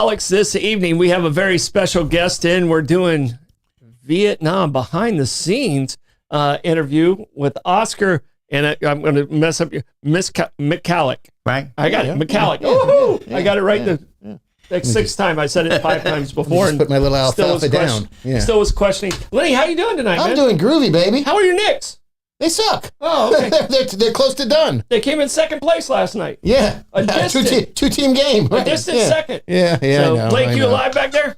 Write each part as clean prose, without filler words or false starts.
Alex, this evening we have a very special guest in. We're doing Vietnam behind the scenes interview with Oscar, and I'm going to mess up your McCallick. Right? I got it, McCallick. I got it right the sixth time. I said it 5 times before. Just put my little alfalfa down. Still was questioning. Lenny, how you doing tonight, man? I'm doing groovy, baby. How are your Knicks? They suck. Oh, okay. they're close to done. They came in second place last night. Yeah. A distant, two-team game. A distant second. Yeah. So, I know, Blake, I you know. alive back there?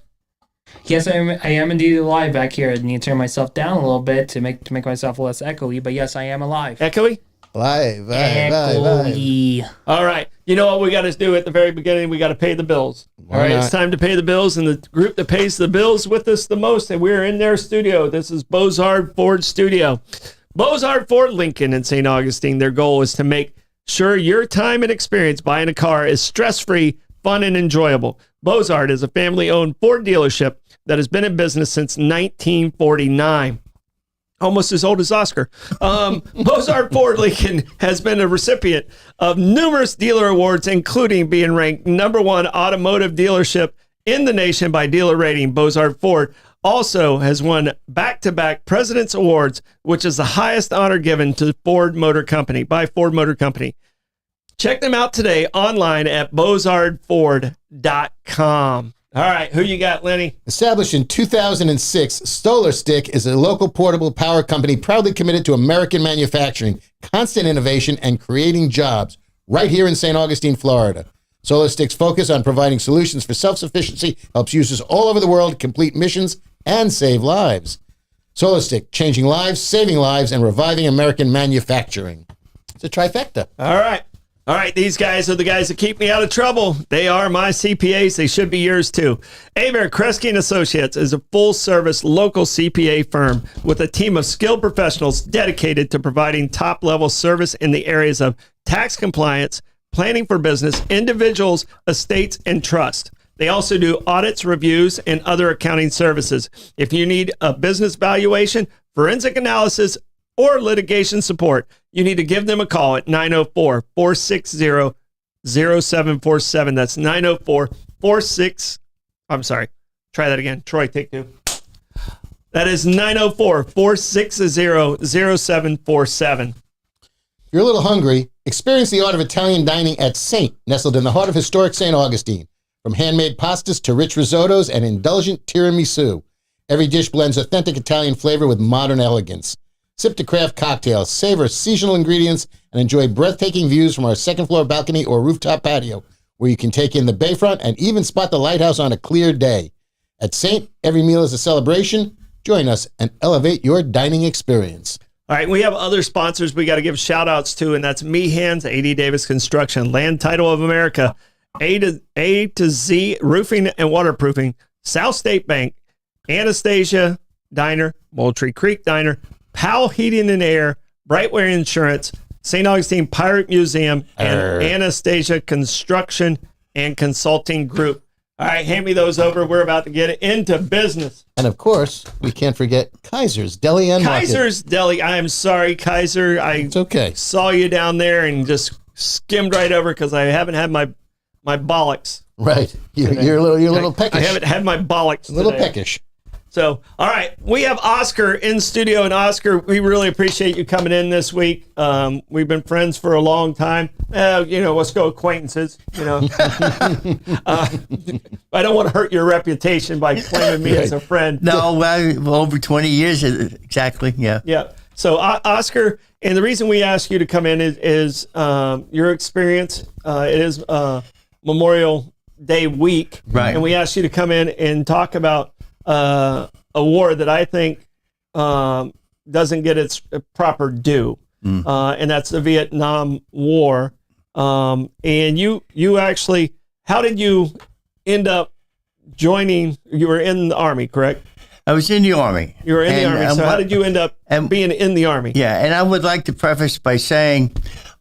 Yes, I am indeed alive back here. I need to turn myself down a little bit to make myself less echoey, but yes, I am alive. Echoey? Live. Echoey. All right. You know what we got to do at the very beginning? We got to pay the bills. All right. not? It's time to pay the bills, and the group that pays the bills with us the most, and we're in their studio. This is Bozard Ford Studio. Bozard Ford Lincoln in St. Augustine. Their goal is to make sure your time and experience buying a car is stress-free, fun, and enjoyable. Bozard is a family-owned Ford dealership that has been in business since 1949. Almost as old as Oscar. Bozard Ford Lincoln has been a recipient of numerous dealer awards, including being ranked #1 automotive dealership in the nation by Dealer Rating. Bozard Ford also has won back-to-back President's Awards, which is the highest honor given to Ford Motor Company by Ford Motor Company. Check them out today online at bozardford.com. All right, who you got, Lenny? Established in 2006, Solar Stick is a local portable power company proudly committed to American manufacturing, constant innovation, and creating jobs right here in St. Augustine, Florida. Solar Stick's focus on providing solutions for self-sufficiency helps users all over the world complete missions and save lives. Solar Stick, changing lives, saving lives, and reviving American manufacturing. It's a trifecta. All right. All right, these guys are the guys that keep me out of trouble. They are my CPAs. They should be yours too. Aver Kresge and Associates is a full-service local CPA firm with a team of skilled professionals dedicated to providing top-level service in the areas of tax compliance, planning for business, individuals, estates, and trust. They also do audits, reviews, and other accounting services. If you need a business valuation, forensic analysis, or litigation support, you need to give them a call at 904-460-0747. That's 904-46. I'm sorry. Try that again. Troy, take 2. That is 904-460-0747. If you're a little hungry, experience the art of Italian dining at Saint, nestled in the heart of historic St. Augustine. From handmade pastas to rich risottos and indulgent tiramisu, every dish blends authentic Italian flavor with modern elegance. Sip to craft cocktails, savor seasonal ingredients, and enjoy breathtaking views from our second-floor balcony or rooftop patio, where you can take in the bayfront and even spot the lighthouse on a clear day. At Saint, every meal is a celebration. Join us and elevate your dining experience. All right, we have other sponsors we got to give shout-outs to, and that's Meehan's, A.D. Davis Construction, Land Title of America, A to Z Roofing and Waterproofing, South State Bank, Anastasia Diner, Moultrie Creek Diner, Powell Heating and Air, Brightway Insurance, St. Augustine Pirate Museum, and Anastasia Construction and Consulting Group. All right, hand me those over. We're about to get into business. And of course, we can't forget Kaiser's Deli and Market. Kaiser's Deli. I am sorry, Kaiser. It's okay. Saw you down there and just skimmed right over because I haven't had my bollocks. Right. You're a little peckish. I haven't had my bollocks A little today. peckish. So, all right, we have Oscar in studio, and Oscar, we really appreciate you coming in this week. We've been friends for a long time. Let's go acquaintances. I don't want to hurt your reputation by claiming me as a friend. No, well, over 20 years, exactly, yeah. Yeah. So, Oscar, and the reason we asked you to come in is your experience. It is Memorial Day week, right? And we asked you to come in and talk about a war that I think doesn't get its proper due, and that's the Vietnam War. And you actually, how did you end up joining? You were in the Army, correct? I was in the Army. You were in the Army. So how did you end up being in the Army? Yeah, and I would like to preface by saying,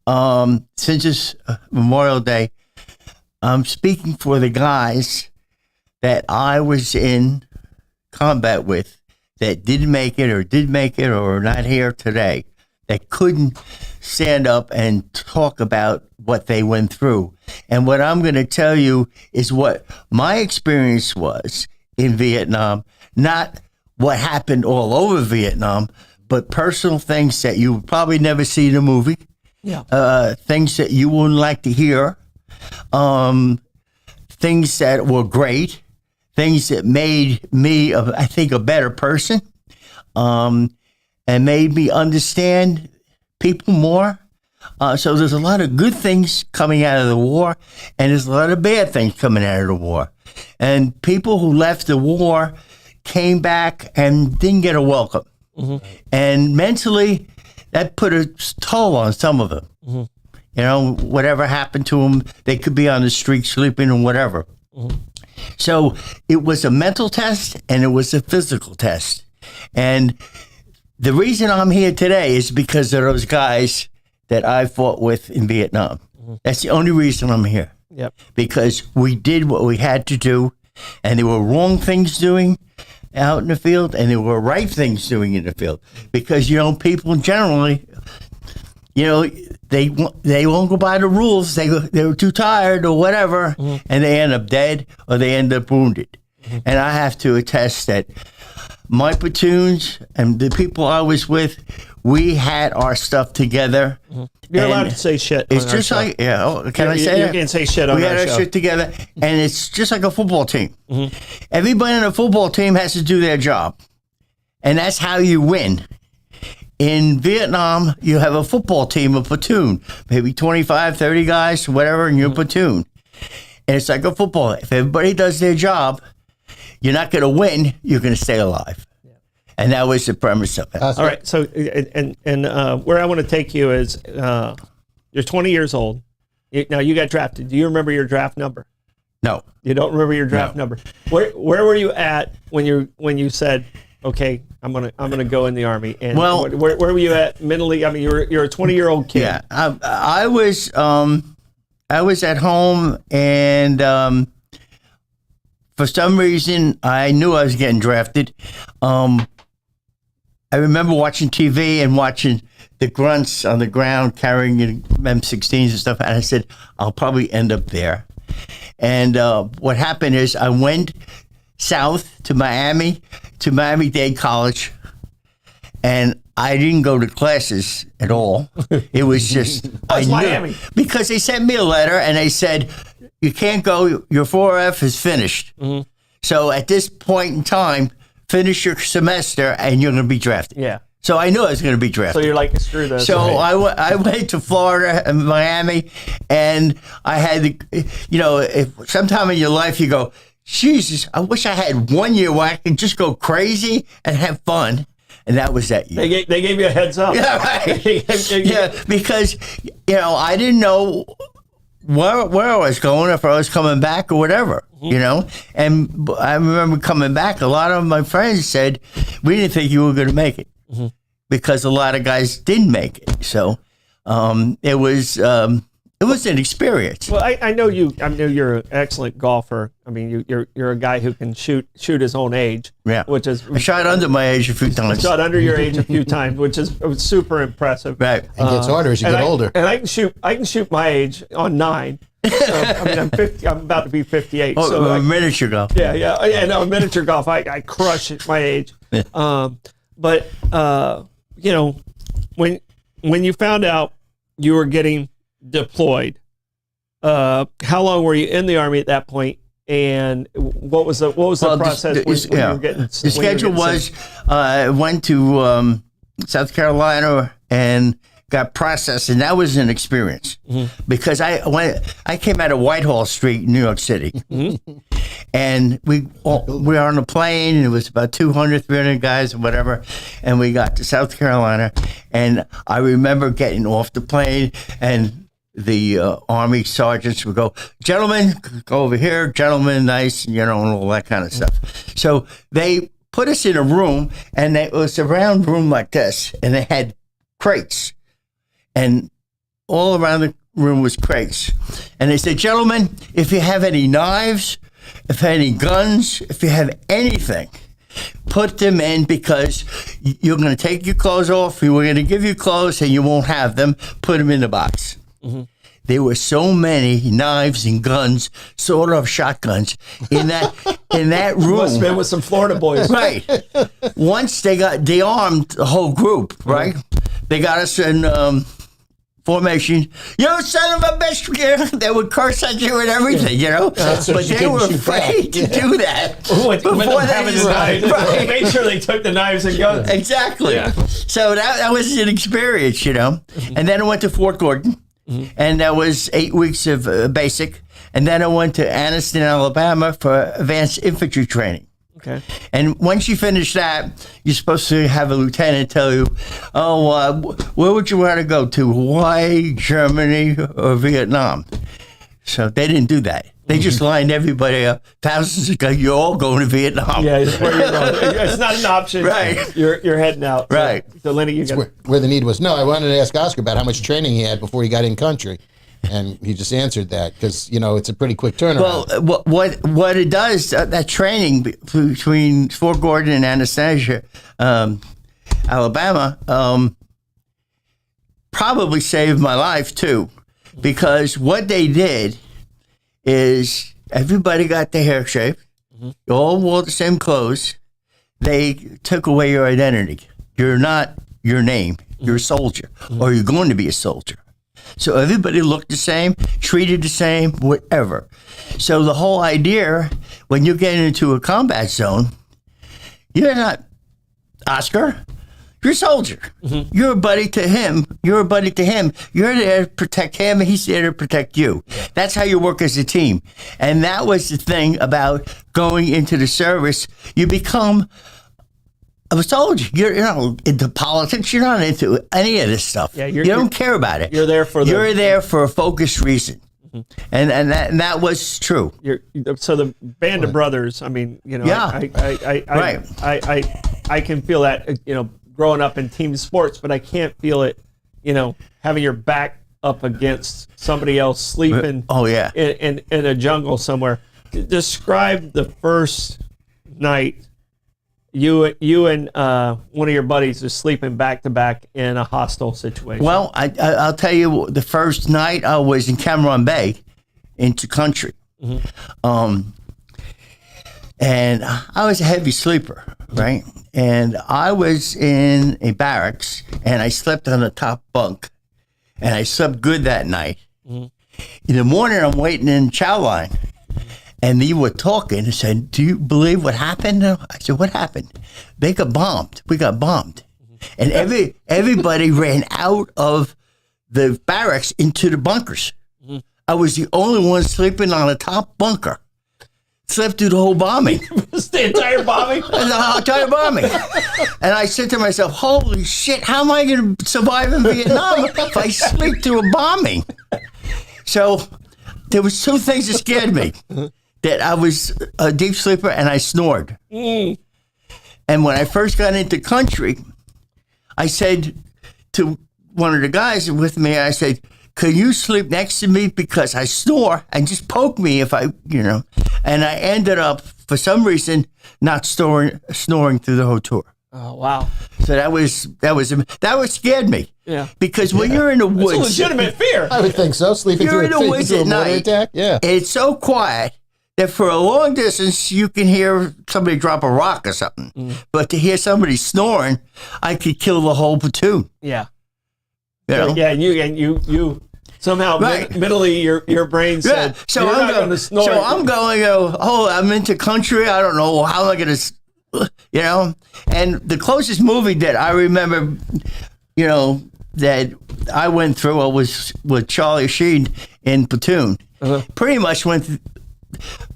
since it's Memorial Day, I'm speaking for the guys that I was in combat with that didn't make it or did make it or are not here today, that couldn't stand up and talk about what they went through. And what I'm going to tell you is what my experience was in Vietnam, not what happened all over Vietnam, but personal things that you would probably never see in a movie, things that you wouldn't like to hear, things that were great, things that made me, I think, a better person, and made me understand people more. So there's a lot of good things coming out of the war, and there's a lot of bad things coming out of the war. And people who left the war came back and didn't get a welcome. And mentally, that put a toll on some of them. You know, whatever happened to them, they could be on the street sleeping or whatever. So it was a mental test and it was a physical test. And the reason I'm here today is because of those guys that I fought with in Vietnam. That's the only reason I'm here. Yep. Because we did what we had to do, and there were wrong things doing out in the field, and there were right things doing in the field. Because, you know, people generally, you know, they won't go by the rules. They were too tired or whatever, and they end up dead or they end up wounded. And I have to attest that my platoons and the people I was with, we had our stuff together. You're allowed to say shit. It's just like, can I say you that? can say shit on we our had our show. shit together, and it's just like a football team. Everybody in a football team has to do their job, and that's how you win. In Vietnam, you have a football team, a platoon, maybe 25, 30 guys, whatever, in your platoon. And it's like a football. If everybody does their job, you're not going to win, you're going to stay alive. And that was the premise of it. All right. So, and where I want to take you is you're 20 years old. Now, you got drafted. Do you remember your draft number? No. You don't remember your draft number. Where were you at when you said, okay, I'm gonna go in the Army? And well, where were you at mentally? I mean, you're a 20-year-old kid. Yeah, I was at home, and for some reason I knew I was getting drafted. I remember watching TV and watching the grunts on the ground carrying M16s and stuff, and I said, I'll probably end up there. And what happened is I went south to Miami-Dade College, and I didn't go to classes at all. It was just, I knew. Miami? Because they sent me a letter, and they said, you can't go, your 4F is finished. So at this point in time, finish your semester and you're going to be drafted. Yeah. So I knew I was going to be drafted. So you're like, screw this. So I went to Florida and Miami, and I had if sometime in your life you go, Jesus, I wish I had 1 year where I could just go crazy and have fun. And that was that year. They gave you a heads up. Yeah, right. Yeah, because, I didn't know where I was going, if I was coming back or whatever, And I remember coming back, a lot of my friends said, we didn't think you were going to make it, because a lot of guys didn't make it. So it was an experience. Well, I know you. I know you're an excellent golfer. I mean, you're a guy who can shoot his own age. Yeah, which is I shot under my age a few times. Shot under your age a few times, which is super impressive. Right, and gets harder as you get older. And I can shoot my age on 9. So, I mean, I'm 50. I'm about to be 58. Oh, so miniature golf. Yeah. No, miniature golf. I crush at my age. Yeah. But when you found out you were getting deployed, how long were you in the Army at that point, and what was the process when you were getting? The schedule was I went to South Carolina and got processed, and that was an experience because I came out of Whitehall Street in New York City, and we were on a plane, and it was about 200, 300 guys or whatever, and we got to South Carolina, and I remember getting off the plane, and the Army sergeants would go, gentlemen, go over here, gentlemen, nice, and all that kind of stuff. So they put us in a room, and it was a round room like this, and they had crates. And all around the room was crates. And they said, gentlemen, if you have any knives, if you have any guns, if you have anything, put them in, because you're going to take your clothes off. We're going to give you clothes and you won't have them. Put them in the box. there were so many knives and guns, sawed-off shotguns in that room. Must have been with some Florida boys. Right. Once they armed the whole group, right? They got us in formation. You son of a bitch! You know, they would curse at you and everything, you know. So but you they were couldn't shoot afraid to do that With them having the knives. Right. Made sure they took the knives and guns. Exactly. Yeah. So that was an experience, you know. And then I went to Fort Gordon, and that was 8 weeks of basic. And then I went to Anniston, Alabama for advanced infantry training. Okay. And once you finish that, you're supposed to have a lieutenant tell you, where would you want to go to, Hawaii, Germany, or Vietnam? So they didn't do that. They just lined everybody up. Thousands of guys, you're all going to Vietnam. Yeah, it's where you're going. It's not an option. Right. You're heading out. Right. So Lenny, you got where the need was. No, I wanted to ask Oscar about how much training he had before he got in country. And he just answered that because, you know, it's a pretty quick turnaround. Well, what it does, that training between Fort Gordon and Anastasia, Alabama, probably saved my life too, because what they did is everybody got their hair shaved, you all wore the same clothes. They took away your identity. You're not your name. You're a soldier, or you're going to be a soldier. So everybody looked the same, treated the same, whatever. So the whole idea, when you get into a combat zone, you're not Oscar. You're a soldier. You're a buddy to him. You're a buddy to him. You're there to protect him, and he's there to protect you. That's how you work as a team. And that was the thing about going into the service. You become a soldier. You're not into politics. You're not into any of this stuff. Yeah, you don't care about it. You're there for You're there for a focused reason. And that was true. So the band of brothers. I mean, you know, Yeah. I can feel that. You know, growing up in team sports, but I can't feel it. You know, having your back up against somebody else sleeping. Oh yeah. In a jungle somewhere. Describe the first night. You and one of your buddies is sleeping back to back in a hostile situation. Well, I'll tell you, the first night I was in Cameron Bay, into country, and I was a heavy sleeper, right? And I was in a barracks, and I slept on the top bunk, and I slept good that night. In the morning, I'm waiting in the chow line. And they were talking and said, "Do you believe what happened?" I said, "What happened?" They got bombed. We got bombed. And everybody ran out of the barracks into the bunkers. I was the only one sleeping on the top bunker. Slept through the whole bombing. The entire bombing? The entire bombing. And I said to myself, holy shit, how am I going to survive in Vietnam if I sleep through a bombing? So there was two things that scared me. That I was a deep sleeper and I snored. And when I first got into country, I said to one of the guys with me, I said, "Can you sleep next to me because I snore and just poke me if I, you know?" And I ended up, for some reason, not snoring through the whole tour. Oh wow! So that scared me. Yeah. Because when you're in the woods, it's a legitimate fear. I would think so. Sleeping You're through in the woods a at mortar night. attack. Yeah. It's so quiet that for a long distance you can hear somebody drop a rock or something. But to hear somebody snoring, I could kill the whole platoon. Yeah. You know? Yeah, and you somehow Right. mentally your brain said, So "You're I'm not going to snore." So I'm going, I'm into country. I don't know how am I going to, you know. And the closest movie that I remember, you know, that I went through was with Charlie Sheen in Platoon. Pretty much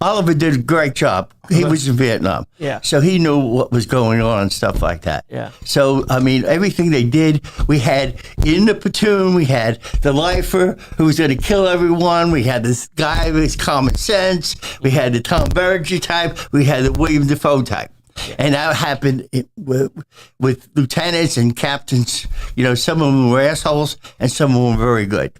Oliver did a great job. He was in Vietnam. Yeah. So he knew what was going on and stuff like that. Yeah. So, I mean, everything they did, we had in the platoon, we had the lifer who was going to kill everyone. We had this guy with common sense. We had the Tom Berger type. We had the William Dafoe type. Yeah. And that happened with lieutenants and captains. You know, some of them were assholes and some of them were very good.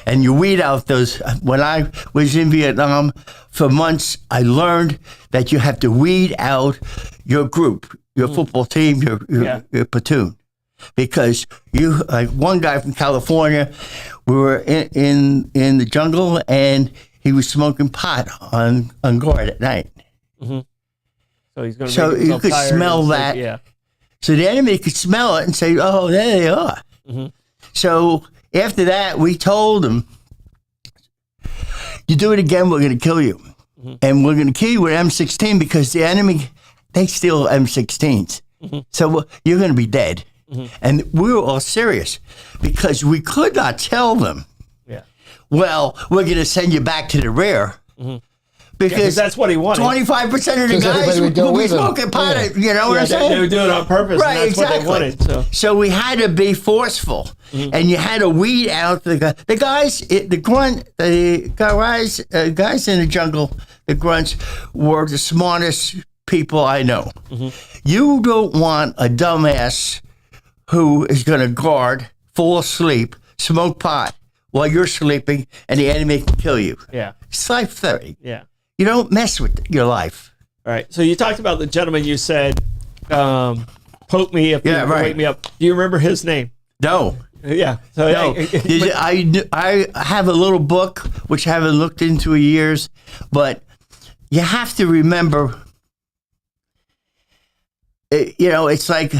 And you weed out those. When I was in Vietnam for months, I learned that you have to weed out your group, your football team, your platoon. because you like one guy from California, we were in the jungle and he was smoking pot on guard at night. So he's going to. So you could smell that. Yeah. So the enemy could smell it and say, "Oh, there they are." So after that, we told them, "You do it again, we're going to kill you, and we're going to kill you with M16 because the enemy they steal M16s. So you're going to be dead." And we were all serious because we could not tell them, well, we're going to send you back to the rear. Because that's what he wanted. 25% of the guys would be smoking pot. You know what I'm saying? They would do it on purpose. Right, and that's exactly. what they wanted. So we had to be forceful, and you had to weed out the guys. The guys in the jungle, the grunts, were the smartest people I know. You don't want a dumbass who is going to guard, fall asleep, smoke pot while you're sleeping, and the enemy can kill you. Yeah. It's life 30. Yeah. You don't mess with your life. All right. So you talked about the gentleman you said, poke me if you wake me up. Do you remember his name? No. Yeah. So No. I have a little book, which I haven't looked into in years, but you have to remember, it's like,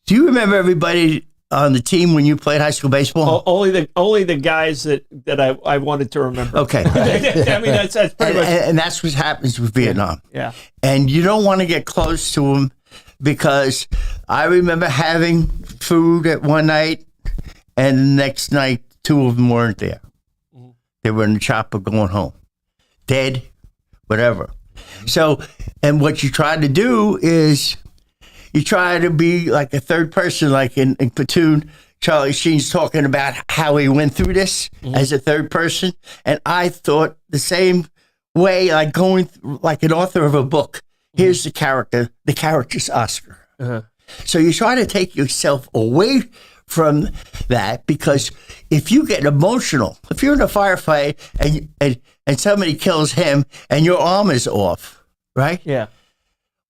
do you remember everybody on the team when you played high school baseball? Only the guys that I wanted to remember. Okay. I mean, that's pretty much. And that's what happens with Vietnam. Yeah. And you don't want to get close to them because I remember having food at one night and the next night, two of them weren't there. They were in the chopper going home, dead, whatever. So, and what you try to do is you try to be like a third person, like in Platoon. Charlie Sheen's talking about how he went through this as a third person. And I thought the same way, like going like an author of a book. Here's the character. The character's Oscar. So you try to take yourself away from that, because if you get emotional, if you're in a firefight and somebody kills him and your arm is off, right? Yeah.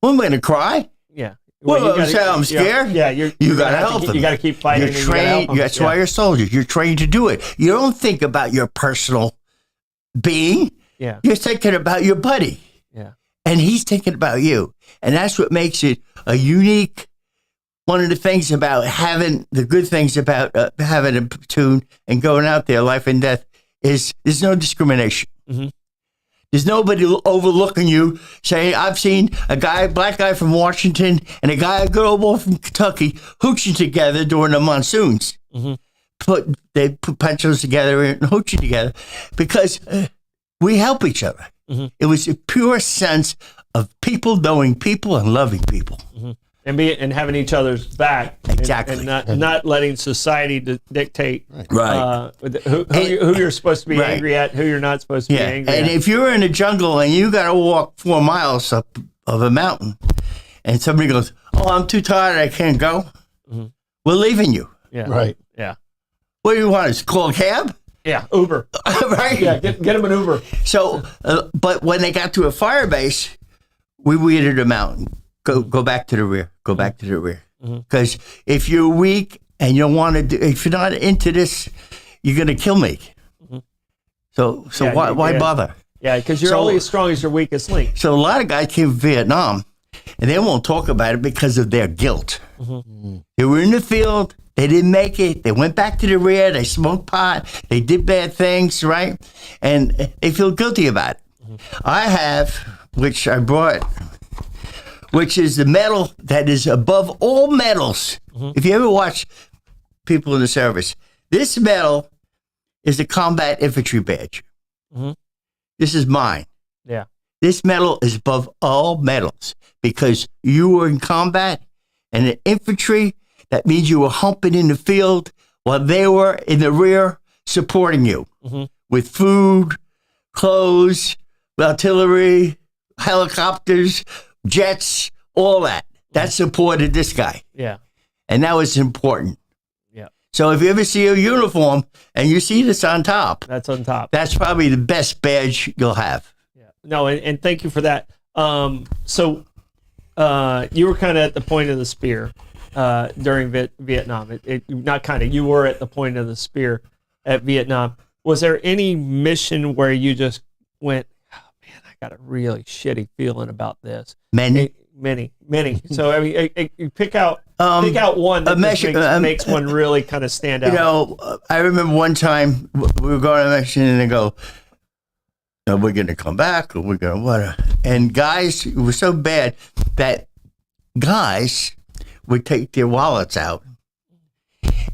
Well, I'm going to cry. Yeah. Well, I'm scared. Yeah, you got to help them. You got to keep fighting. You're trained. That's why you're soldiers. You're trained to do it. You don't think about your personal being. Yeah. You're thinking about your buddy. Yeah. And he's thinking about you. And that's what makes it a unique. One of the things about having the good things about having a platoon and going out there, life and death, is there's no discrimination. There's nobody overlooking you saying, I've seen a black guy from Washington and a girl boy from Kentucky hooching together during the monsoons. They put pencils together and hooching together because we help each other. It was a pure sense of people knowing people and loving people. And having each other's back. Exactly. And not letting society dictate Right. who you're supposed to be angry at, who you're not supposed to be angry and at. if you're in the jungle and you got to walk 4 miles up of a mountain and somebody goes, oh, I'm too tired, I can't go, we're leaving you. Yeah. Right. Yeah. What do you want us to call a cab? Yeah. Uber. Right? Yeah. Get them an Uber. So, but when they got to a fire base, we weeded them out. Go back to the rear. Go back to the rear. Because if you're weak and you want to, if you're not into this, you're going to kill me. So why bother? Yeah, because you're only as strong as your weakest link. So a lot of guys came from Vietnam, and they won't talk about it because of their guilt. They were in the field. They didn't make it. They went back to the rear. They smoked pot. They did bad things, right? And they feel guilty about it. I have, which I brought, which is the medal that is above all medals. If you ever watch people in the service, this medal is the combat infantry badge. This is mine. Yeah. This medal is above all medals because you were in combat and the infantry, that means you were humping in the field while they were in the rear supporting you with food, clothes, artillery, helicopters, jets, all that. That supported this guy. Yeah. And that was important. Yeah. So if you ever see a uniform and you see this on top, That's on top. that's probably the best badge you'll have. Yeah. No, and thank you for that. So you were kind of at the point of the spear. during Vietnam? You were at the point of the spear at Vietnam. Was there any mission where you just went, oh, man, I got a really shitty feeling about this? Many. So I mean, you pick out one that makes one really kind of stand out. I remember one time we were going on a mission and they go, "No, we're going to come back, or we're going to what?" And guys, it was so bad that guys would take their wallets out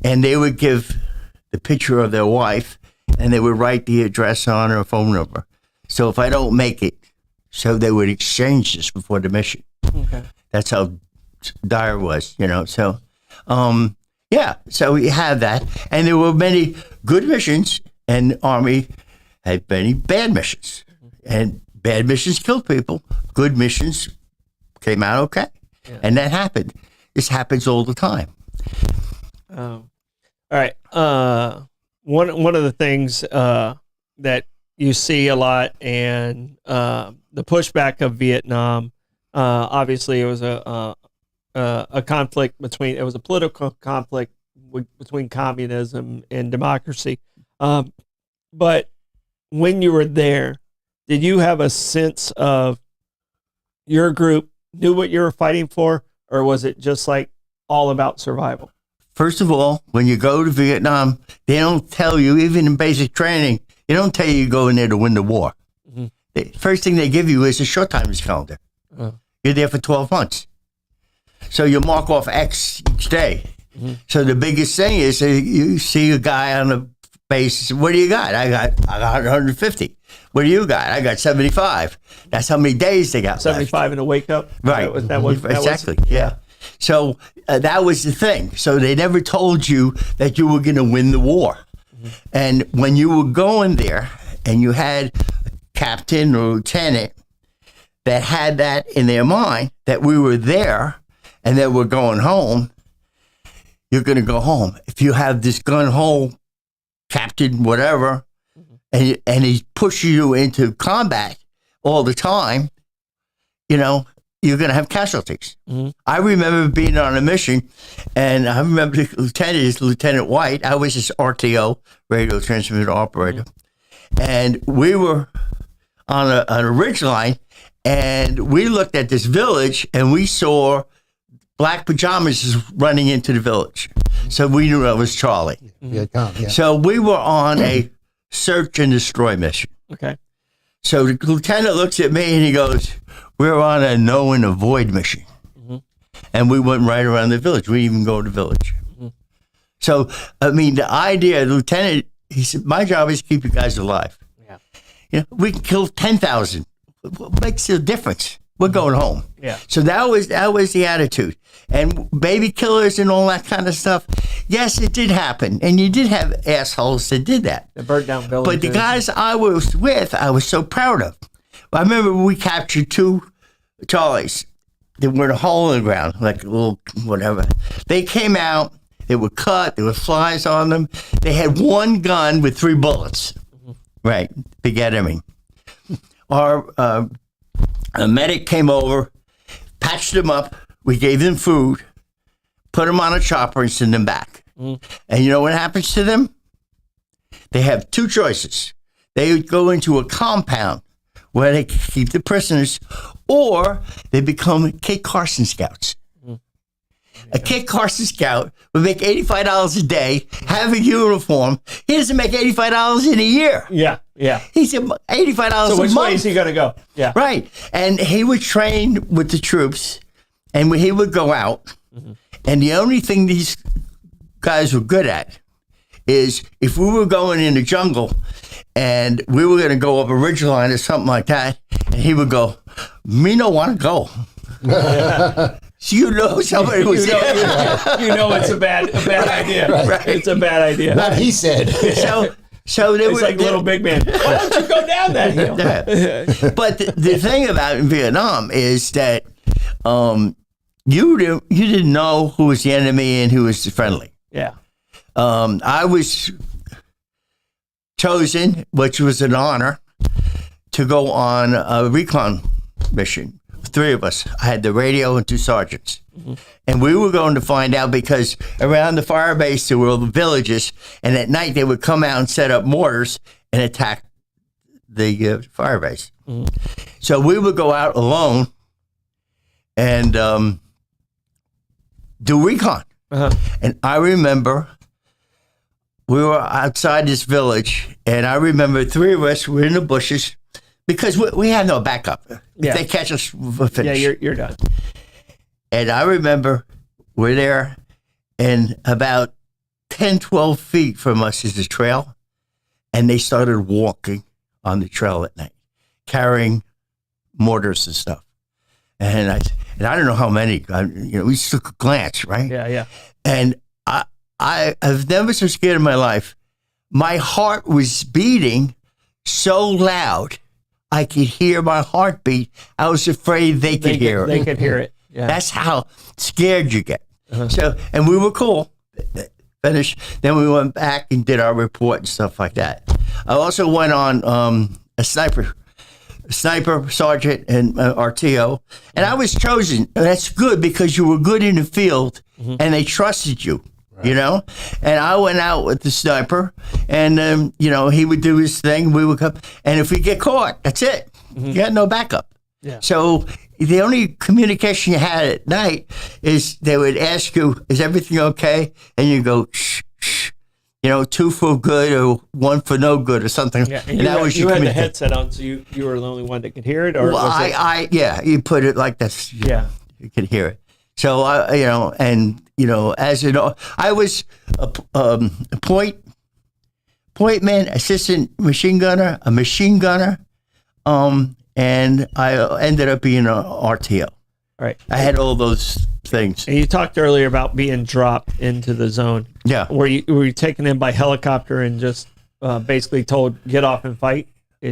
and they would give the picture of their wife and they would write the address on her phone number. So if I don't make it, so they would exchange this before the mission. Okay. That's how dire it was, So, so we had that. And there were many good missions, and the Army had many bad missions. And bad missions killed people. Good missions came out okay. Yeah. And that happened. This happens all the time. All right. One of the things that you see a lot, and the pushback of Vietnam, obviously it was a conflict it was a political conflict between communism and democracy. But when you were there, did you have a sense of your group knew what you were fighting for, or was it just like all about survival? First of all, when you go to Vietnam, they don't tell you, even in basic training, they don't tell you go in there to win the war. Mm-hmm. The first thing they give you is a short times calendar. You're there for 12 months. So you mark off X each day. Mm-hmm. So the biggest thing is you see a guy on the base, what do you got? I got 150. What do you got? I got 75. That's how many days they got 75 left. in a wake up? Right. Exactly. Yeah. So that was the thing. So they never told you that you were going to win the war. Mm-hmm. And when you were going there and you had a captain or lieutenant that had that in their mind, that we were there and that we're going home, you're going to go home. If you have this gun-ho captain, whatever, and he's pushing you into combat all the time, you're going to have casualties. Mm-hmm. I remember being on a mission, and I remember the lieutenant is Lieutenant White. I was his RTO, radio transmitter operator. Mm-hmm. And we were on a ridge line, and we looked at this village, and we saw black pajamas running into the village. So we knew that was Charlie. Mm-hmm. Yeah. So we were on a search and destroy mission. Okay. So the lieutenant looks at me and he goes, "We're on a know and avoid mission." Mm-hmm. And we went right around the village. We didn't even go to the village. Mm-hmm. So, I mean, the idea, the lieutenant, he said, my job is to keep you guys alive. Yeah. We can kill 10,000. What makes a difference? We're going home. Yeah. So that was the attitude. And baby killers and all that kind of stuff, yes, it did happen. And you did have assholes that did that. They burnt down villages. But the guys I was with, I was so proud of. I remember we captured 2 Charlies. They were in a hole in the ground, like a little whatever. They came out, they were cut, there were flies on them. They had 1 gun with 3 bullets. Mm-hmm. Right, big enemy. Our a medic came over, patched them up, we gave them food, put them on a chopper and sent them back. Mm. And you know what happens to them? They have 2 choices. They would go into a compound where they keep the prisoners, or they become Kit Carson scouts. Mm. A Kit Carson scout would make $85 a day, have a uniform. He doesn't make $85 in a year. Yeah. He's $85 a month. So which way is he going to go? Yeah. Right. And he would train with the troops, and he would go out. Mm-hmm. And the only thing these guys were good at is if we were going in the jungle and we were going to go up a ridge line or something like that, and he would go, "Me no want to go." So somebody was it's a bad idea. Right. It's a bad idea. What he said. So they it's like little big man. Why don't you go down that hill? But the thing about in Vietnam is that you didn't know who was the enemy and who was the friendly. Yeah. I was chosen, which was an honor, to go on a recon mission three of us. I had the radio and two sergeants. And we were going to find out because around the fire base there were the villages, and at night they would come out and set up mortars and attack the fire base. So we would go out alone and do recon. And I remember we were outside this village, and I remember three of us were in the bushes because we had no backup. If they catch us, we're finished. Yeah, you're done. And I remember we're there, and about 10, 12 feet from us is the trail, and they started walking on the trail at night, carrying mortars and stuff. And I don't know how many. We just took a glance, right? Yeah. And I've never been so scared in my life. My heart was beating so loud, I could hear my heartbeat. I was afraid they could hear it. They could hear it. Yeah. That's how scared you get. So, and we were cool. Finished. Then we went back and did our report and stuff like that. I also went on a sniper sergeant and RTO, and I was chosen. That's good because you were good in the field and they trusted you. You know, and I went out with the sniper, and he would do his thing. We would come, and if we get caught, that's it. You got no backup. Yeah. So the only communication you had at night is they would ask you, "Is everything okay?" And you go, "Shh, shh." Two for good or one for no good or something. Yeah, and that was you had the headset on, so you were the only one that could hear it, or well, you put it like this. Yeah, you could hear it. So I was a point man, assistant machine gunner, a machine gunner, and I ended up being an RTO. Right. I had all those things. And you talked earlier about being dropped into the zone. Yeah. Were you taken in by helicopter and just basically told get off and fight? Is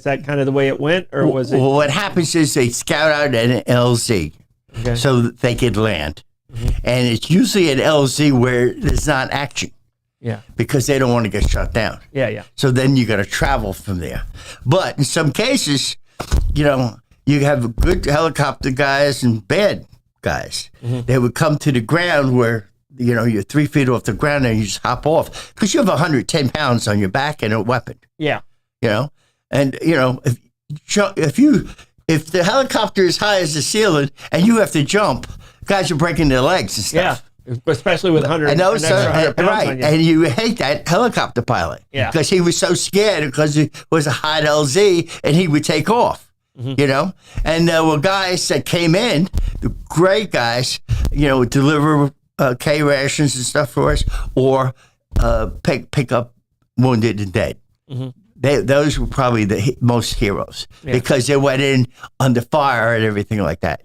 that kind of the way it went, or was it? Well, what happens is they scout out an LZ. Okay. So that they could land. And it's usually an LZ where there's not action. Yeah. Because they don't want to get shot down. Yeah. So then you got to travel from there. But in some cases, you have good helicopter guys and bad guys. They would come to the ground where, you're 3 feet off the ground and you just hop off because you have 110 pounds on your back and a weapon. Yeah. And, if the helicopter is high as the ceiling and you have to jump, guys are breaking their legs and stuff. Yeah, especially with 100 pounds right. on you. And you hate that helicopter pilot. Yeah. Because he was so scared because it was a hot LZ and he would take off. And there were guys that came in, the great guys, would deliver K rations and stuff for us, or pick up wounded and dead. Those were probably the most heroes because they went in under fire and everything like that.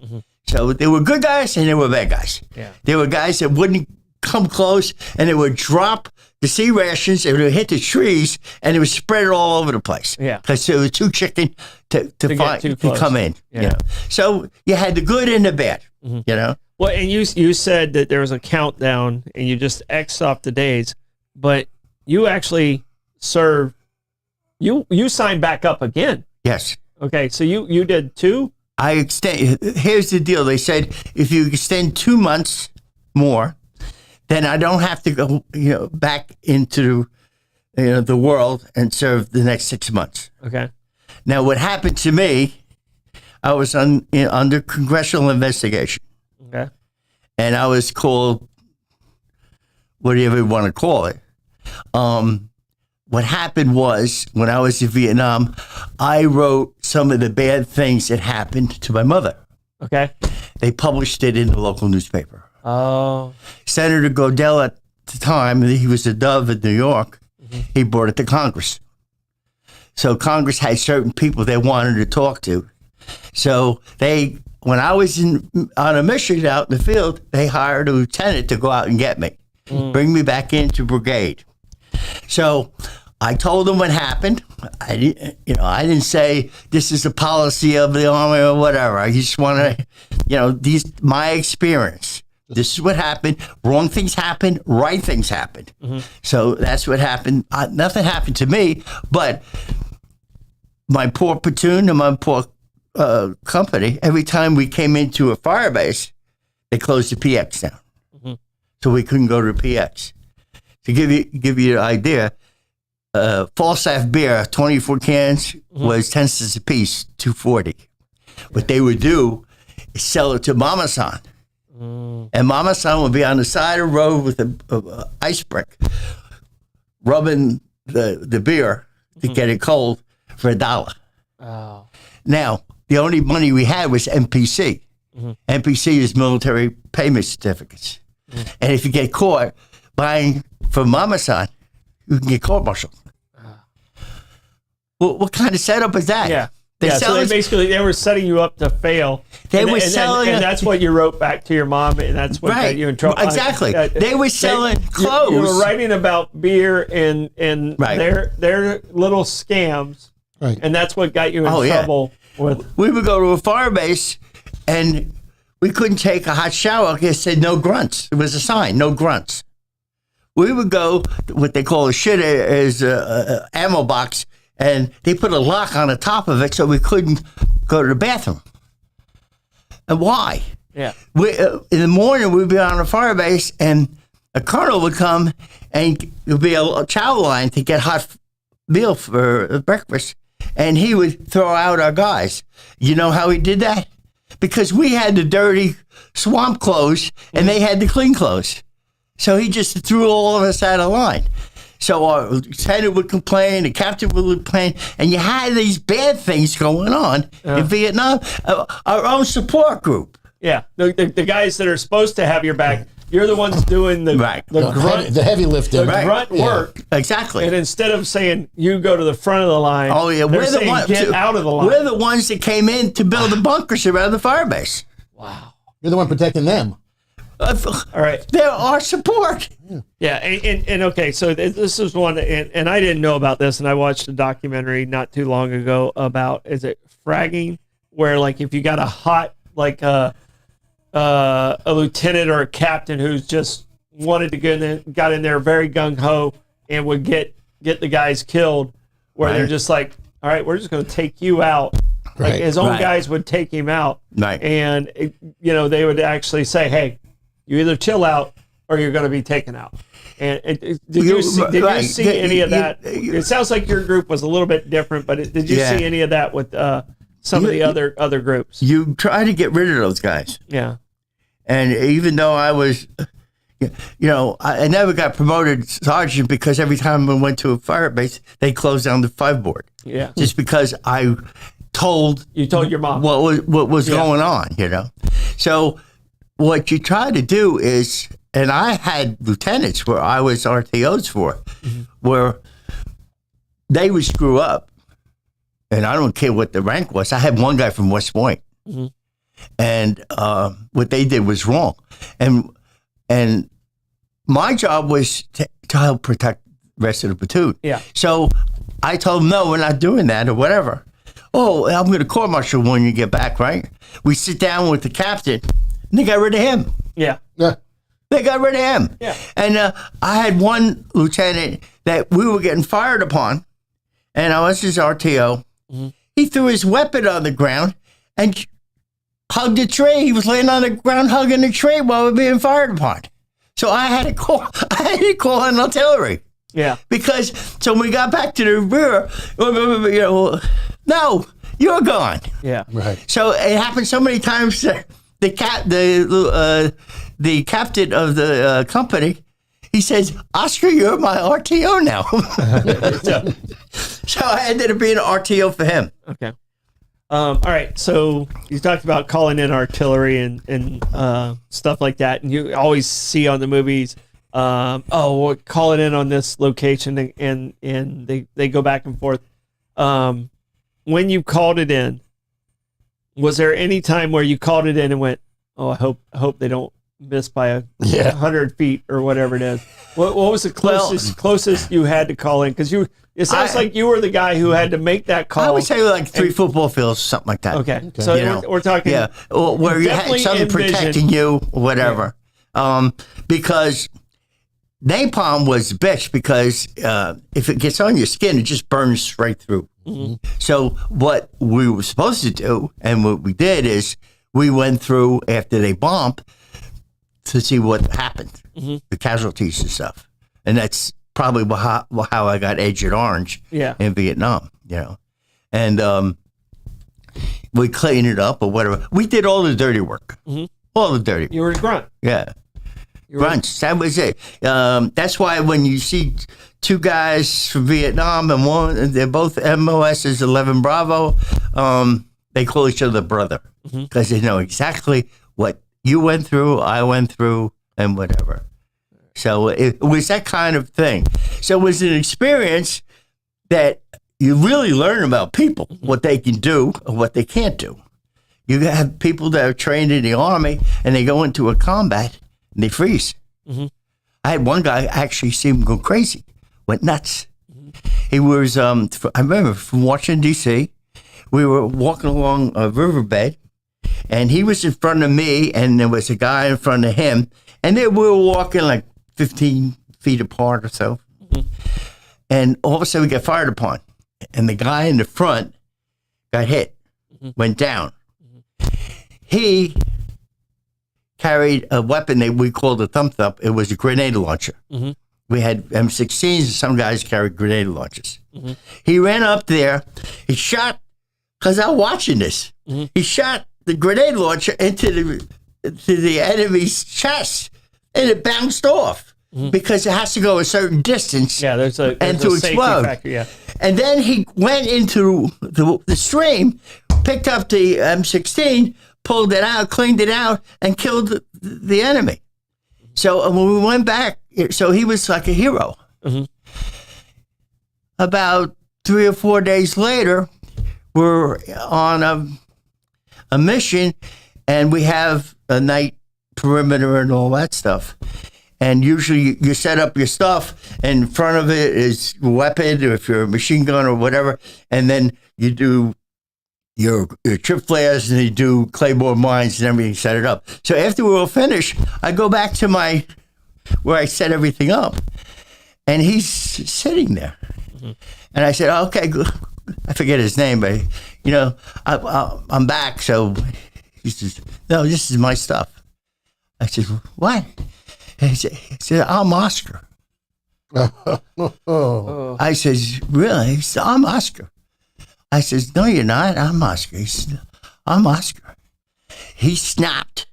So there were good guys and there were bad guys. Yeah. There were guys that wouldn't come close and they would drop the C rations, it would hit the trees, and it would spread it all over the place. Yeah. Because it was too chicken to come in. Yeah. So you had the good and the bad, Well, and you said that there was a countdown and you just X'd off the days, but you actually served. You signed back up again. Yes. Okay, so you did 2? Here's the deal. They said if you extend 2 months more, then I don't have to go back into the world and serve the next 6 months. Okay. Now what happened to me, I was under congressional investigation. Okay. And I was called whatever you want to call it. What happened was, when I was in Vietnam, I wrote some of the bad things that happened to my mother. Okay. They published it in the local newspaper. Oh. Senator Godell at the time, he was a dove in New York, he brought it to Congress. So Congress had certain people they wanted to talk to. So when I was on a mission out in the field, they hired a lieutenant to go out and get me, bring me back into brigade. So I told them what happened. I didn't say this is the policy of the Army or whatever. I just want to, my experience. This is what happened. Wrong things happened. Right things happened. So that's what happened. Nothing happened to me, but my poor platoon and my poor company, every time we came into a fire base, they closed the PX down. Mm-hmm. So we couldn't go to the PX. To give you an idea, Falstaff beer, 24 cans, was 10 cents a piece, $2.40. What they would do is sell it to Mama San. And Mama San would be on the side of the road with a ice brick, rubbing the beer to get it cold for $1. Oh. Now, the only money we had was MPC. MPC is military payment certificates. And if you get caught buying from Mama San, you can get court-martialed. What kind of setup is that? Yeah. So they were setting you up to fail. And that's what you wrote back to your mom, and that's what got you in trouble. Exactly. They were selling clothes. You were writing about beer and their little scams, and that's what got you in trouble. We would go to a fire base, and we couldn't take a hot shower because it said no grunts. It was a sign, no grunts. We would go, what they call a shit is a ammo box, and they put a lock on the top of it so we couldn't go to the bathroom. And why? Yeah. In the morning, we'd be on a fire base, and a colonel would come, and it would be a chow line to get hot meal for breakfast, and he would throw out our guys. You know how he did that? Because we had the dirty swamp clothes, and they had the clean clothes. So he just threw all of us out of line. So our lieutenant would complain, the captain would complain, and you had these bad things going on in Vietnam. Our own support group. Yeah, the guys that are supposed to have your back, you're the ones doing the heavy lifting, the grunt work. Exactly. And instead of saying you go to the front of the line, we're saying get out of the line. We're the ones that came in to build the bunkers around the fire base. Wow. You're the one protecting them. All right. They're our support. Yeah. And okay, so this is one, and I didn't know about this, and I watched a documentary not too long ago about, is it fragging, where like if you got a hot, like a lieutenant or a captain who's just wanted to get in, got in there very gung-ho and would get the guys killed, where they're just like, all right, we're just going to take you out. Like his own guys would take him out. Right. And, they would actually say, hey, you either chill out or you're going to be taken out. And did you see any of that? It sounds like your group was a little bit different, but did you see any of that with some of the other groups? You try to get rid of those guys. Yeah. And even though I was, I never got promoted sergeant because every time I went to a fire base, they closed down the 5 board. Yeah. Just because I told your mom what was going on, So what you try to do is, and I had lieutenants where I was RTOs for, where they would screw up, and I don't care what the rank was. I had one guy from West Point, and what they did was wrong, and my job was to help protect the rest of the platoon. Yeah. So I told them, no, we're not doing that or whatever. Oh, I'm going to court-martial when you get back, right? We sit down with the captain, and they got rid of him. Yeah. They got rid of him. Yeah. And I had one lieutenant that we were getting fired upon, and I was his RTO. He threw his weapon on the ground and hugged a tree. He was laying on the ground hugging a tree while we were being fired upon. So I had to call an artillery. Yeah. Because so when we got back to the rear, no, you're gone. Yeah. Right. So it happened so many times that the captain of the company, he says, Oscar, you're my RTO now. So I ended up being an RTO for him. Okay. All right. So you talked about calling in artillery and stuff like that. And you always see on the movies, we'll call it in on this location, and they go back and forth. When you called it in, was there any time where you called it in and went, oh, I hope they don't miss by 100 feet or whatever it is? What was the closest you had to call in? Because it sounds like you were the guy who had to make that call. I would say like 3 football fields, something like that. Okay. So we're talking. Yeah. Where you had something protecting you, whatever. Yeah. Because napalm was the bitch because if it gets on your skin, it just burns right through. So what we were supposed to do, and what we did, is we went through after they bombed to see what happened, the casualties and stuff. And that's probably how I got Agent Orange in Vietnam, And we cleaned it up or whatever. We did all the dirty work. All the dirty work. You were a grunt. Yeah. Grunts, that was it. That's why when you see two guys from Vietnam and one, they're both MOS's 11 Bravo, they call each other brother because they know exactly what you went through, I went through, and whatever. So it was that kind of thing. So it was an experience that you really learn about people, what they can do and what they can't do. You have people that are trained in the Army and they go into a combat and they freeze. I had one guy actually see him go crazy, went nuts. He was, I remember from Washington, D.C., we were walking along a riverbed, and he was in front of me, and there was a guy in front of him, and we were walking like 15 feet apart or so. And all of a sudden, we got fired upon, and the guy in the front got hit, went down. He carried a weapon that we called a thump. It was a grenade launcher. We had M16s, and some guys carried grenade launchers. He ran up there. He shot, because I was watching this. He shot the grenade launcher into the enemy's chest, and it bounced off because it has to go a certain distance. Yeah, there's a safety explode. factor. Yeah, and then he went into the stream, picked up the M16, pulled it out, cleaned it out, and killed the enemy. So when we went back, so he was like a hero. About 3 or 4 days later, we're on a mission, and we have a night perimeter and all that stuff. And usually you set up your stuff, and in front of it is a weapon, or if you're a machine gun or whatever, and then you do your trip flares, and you do claymore mines and everything, set it up. So after we were finished, I go back to where I set everything up, and he's sitting there. And I said, okay, good. I forget his name, but, I'm back. So he says, no, this is my stuff. I said, what? He said, I'm Oscar. I says, really? He said, I'm Oscar. I says, no, you're not. I'm Oscar. He said, I'm Oscar. He snapped.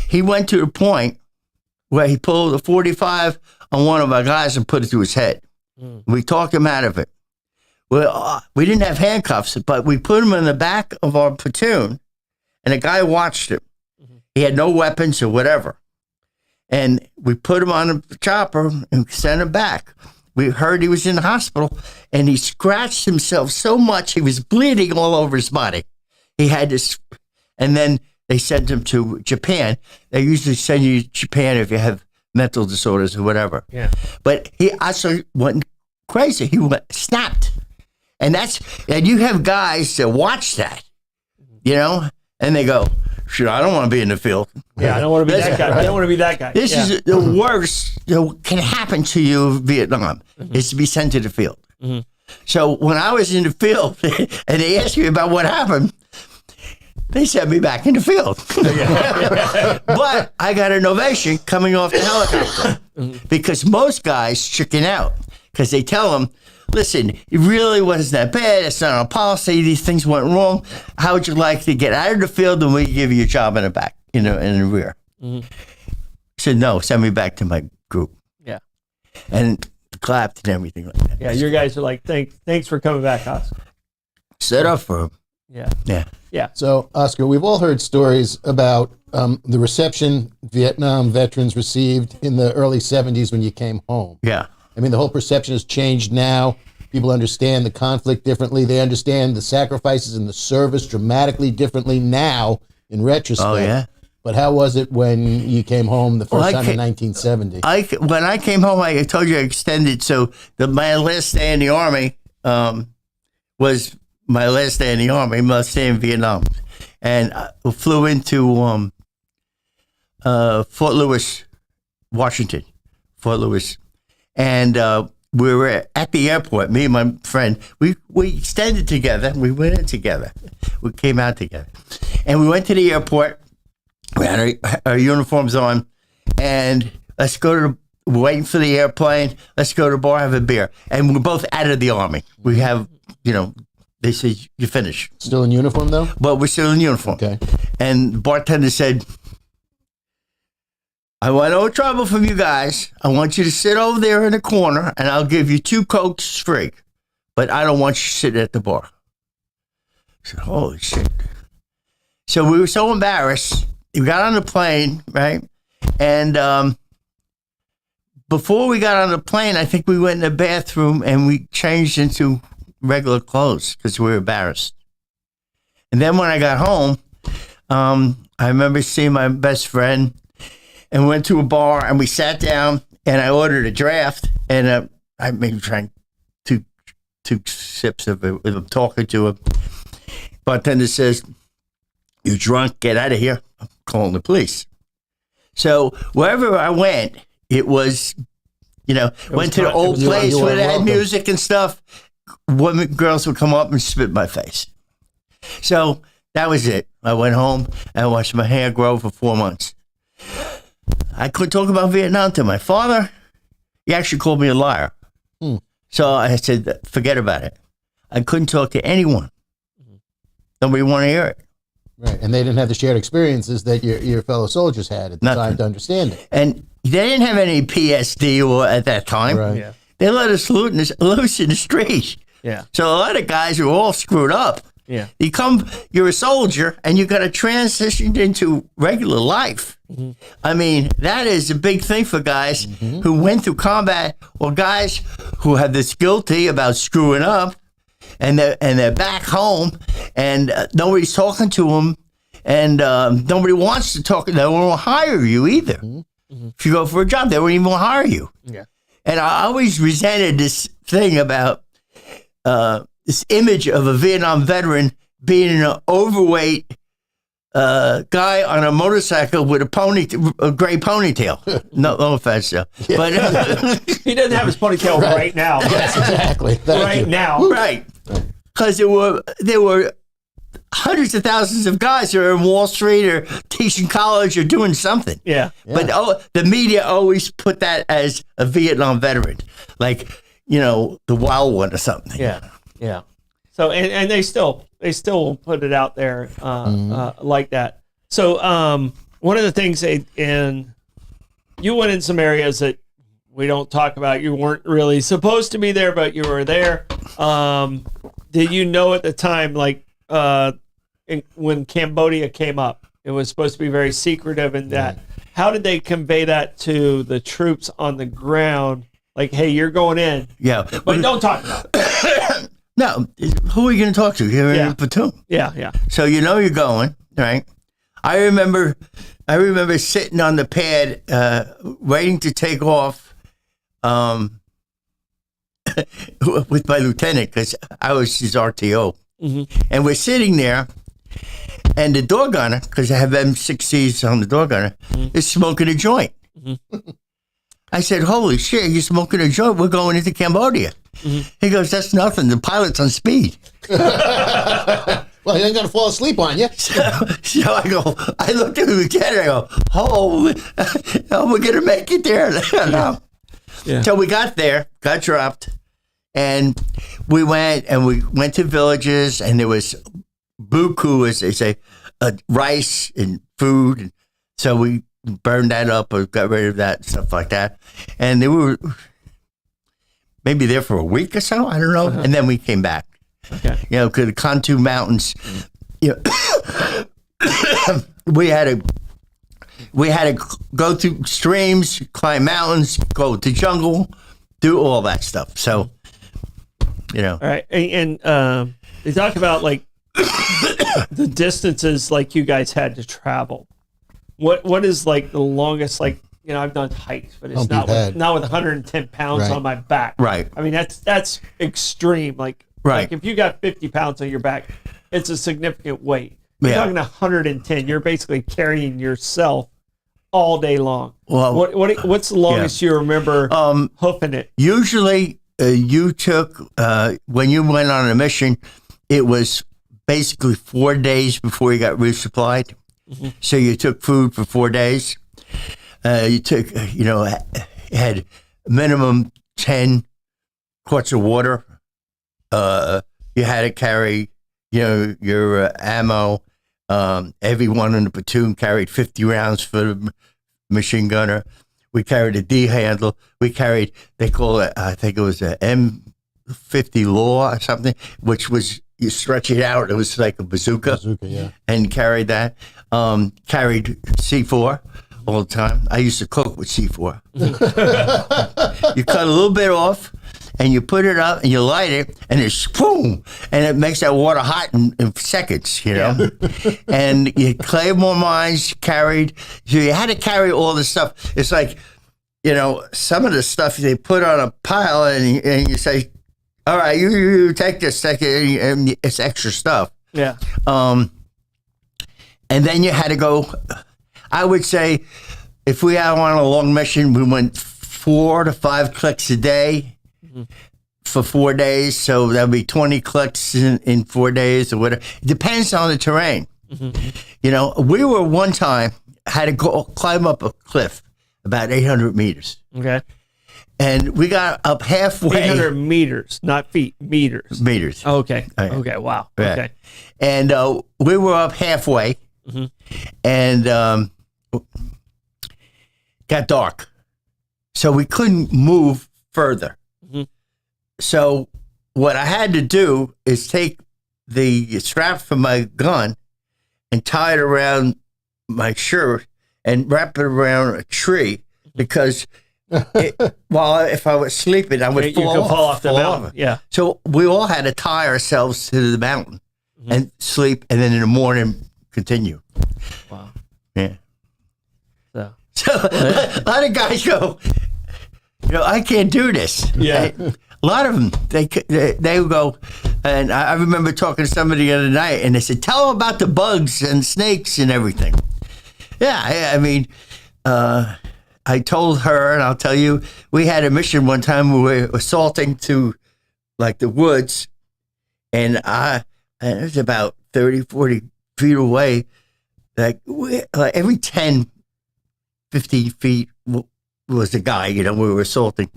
He went to the point where he pulled a 45 on one of our guys and put it to his head. We talked him out of it. Well, we didn't have handcuffs, but we put him in the back of our platoon, and a guy watched him. He had no weapons or whatever. And we put him on a chopper and sent him back. We heard he was in the hospital, and he scratched himself so much he was bleeding all over his body. He had this, and then they sent him to Japan. They usually send you to Japan if you have mental disorders or whatever. Yeah. But he also went crazy. He snapped. And you have guys that watch that, and they go, shit, I don't want to be in the field. Yeah, I don't want to be that guy. I don't want to be that guy. This is the worst that can happen to you in Vietnam, is to be sent to the field. So when I was in the field and they asked me about what happened, they sent me back in the field. But I got an ovation coming off the helicopter because most guys chicken out because they tell them, listen, it really wasn't that bad. It's not our policy. These things went wrong. How would you like to get out of the field and we give you a job in the back, in the rear? I said, no, send me back to my group. Yeah. And clapped and everything like that. Yeah, your guys are like, thanks for coming back, Oscar. Set up for him. Yeah. Yeah. Yeah. So, Oscar, we've all heard stories about the reception Vietnam veterans received in the early 70s when you came home. Yeah. I mean, the whole perception has changed now. People understand the conflict differently. They understand the sacrifices in the service dramatically differently now in retrospect. Oh, yeah. But how was it when you came home the first time in 1970? When I came home, I told you I extended. So my last day in the Army was my last day in the Army, my last day in Vietnam. And I flew into Fort Lewis, Washington, Fort Lewis, and we were at the airport. Me and my friend, we extended together. We went in together. We came out together, and we went to the airport. We had our uniforms on, and let's go to. We're waiting for the airplane. Let's go to the bar, have a beer, and we're both out of the Army. We have, they said you finish. Still in uniform though? But we're still in uniform. Okay. And the bartender said, I want no trouble from you guys. I want you to sit over there in the corner, and I'll give you 2 Cokes free. But I don't want you sitting at the bar. I said, holy shit. So we were so embarrassed. We got on the plane, right? And before we got on the plane, I think we went in the bathroom and we changed into regular clothes because we were embarrassed. And then when I got home, I remember seeing my best friend and went to a bar and we sat down and I ordered a draft and I maybe drank two sips of it. I'm talking to him. Bartender says, "You're drunk, get out of here. I'm calling the police." So wherever I went, it was, went to the old place where they had music and stuff. Girls would come up and spit in my face. So that was it. I went home and I watched my hair grow for 4 months. I couldn't talk about Vietnam to my father. He actually called me a liar. So I said, forget about it. I couldn't talk to anyone. Nobody wanted to hear it. Right, and they didn't have the shared experiences that your fellow soldiers had at the time to understand it. And they didn't have any PSD or at that time. Right. Yeah. They let us loose in the street. Yeah. So a lot of guys were all screwed up. Yeah. You're a soldier, and you got to transition into regular life. Mm-hmm. I mean, that is a big thing for guys who went through combat, or guys who have this guilty about screwing up, and they're back home, and nobody's talking to them, and nobody wants to talk. They won't hire you either. Mm-hmm. If you go for a job, they won't even hire you. Yeah. And I always resented this thing about this image of a Vietnam veteran being an overweight guy on a motorcycle with a gray ponytail. No offense, though. Yeah. But he doesn't have his ponytail right now. Yes, exactly. Now. Right. Because there were hundreds of thousands of guys who are in Wall Street or teaching college or doing something. Yeah. But the media always put that as a Vietnam veteran, like, the wild one or something. Yeah. Yeah. So, and they still put it out there like that. So, one of the things you went in some areas that we don't talk about. You weren't really supposed to be there, but you were there. Did you know at the time, like, when Cambodia came up, it was supposed to be very secretive in that. How did they convey that to the troops on the ground? Like, hey, you're going in. Yeah. But don't talk about it. No, who are you going to talk to? You're in a platoon. Yeah, yeah. So you're going, right? I remember sitting on the pad, waiting to take off, with my lieutenant, because I was his RTO. Mm-hmm. And we're sitting there, and the door gunner, because I have M6Cs on the door gunner, is smoking a joint. Mm-hmm. I said, holy shit, you're smoking a joint? We're going into Cambodia. Mm-hmm. He goes, that's nothing. The pilot's on speed. Well, he ain't going to fall asleep on you. So I looked at the lieutenant, I go, oh, we're going to make it there. No. Yeah. So we got there, got dropped, and we went to villages, and there was buku, as they say, rice and food. And so we burned that up or got rid of that, stuff like that. And they were maybe there for a week or so, I don't know. Uh-huh. And then we came back. Okay. Because the Kantu Mountains, we had to go through streams, climb mountains, go to jungle, do all that stuff. So, All right. And they talk about, like, the distances, like, you guys had to travel. What is, like, the longest, like, I've done hikes, but it's not with 110 pounds on my back. Right. I mean, that's extreme. Like if you got 50 pounds on your back, it's a significant weight. You're talking 110. You're basically carrying yourself all day long. Well, what's the longest you remember hoofing it? Usually, you took when you went on a mission, it was basically 4 days before you got resupplied. Mm-hmm. So you took food for 4 days. You took, had minimum 10 quarts of water. You had to carry, your ammo. Everyone in the platoon carried 50 rounds for the machine gunner. We carried a D handle. We carried, they call it, I think it was a M50 Law or something, which was, you stretch it out, it was like a bazooka. Yeah. And carried that. Carried C4 all the time. I used to cook with C4. You cut a little bit off, and you put it up, and you light it, and it's boom, and it makes that water hot in seconds, Yeah. And you Claymore mines carried, so you had to carry all this stuff. It's like, some of the stuff they put on a pile, and you say, all right, you take this, and it's extra stuff. Yeah. And then you had to go, I would say, if we had on a long mission, we went 4 to 5 clicks a day for 4 days. So that would be 20 clicks in 4 days or whatever. It depends on the terrain. Mm-hmm. We were one time, had to go climb up a cliff about 800 meters. Okay. And we got up halfway. 800 meters, not feet, meters. Meters. Okay. Right. Okay. Wow. Right. Okay. And we were up halfway, and got dark, so we couldn't move further. Mm-hmm. So what I had to do is take the strap from my gun and tie it around my shirt and wrap it around a tree, because if I was sleeping, I would fall off the mountain. Yeah. So we all had to tie ourselves to the mountain and sleep, and then in the morning continue. Wow. Yeah. So a lot of guys go, I can't do this. Yeah. A lot of them, they would go, and I remember talking to somebody the other night, and they said, tell them about the bugs and snakes and everything. Yeah, I mean, I told her, and I'll tell you, we had a mission one time we were assaulting to, like, the woods, and it was about 30, 40 feet away. Like every 10, 15 feet was a guy, we were assaulting.